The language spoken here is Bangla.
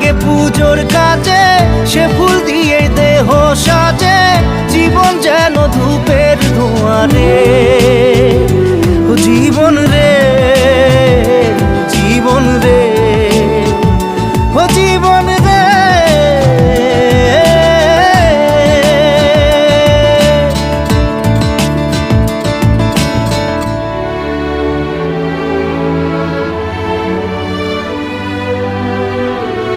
লাগে পুজোর কাজে, সে ফুল দিয়ে দেহ সাজে, জীবন যেন ধূপের ধোঁয়া রে। ও জীবন রে, জীবন রে, ও জীবন রে।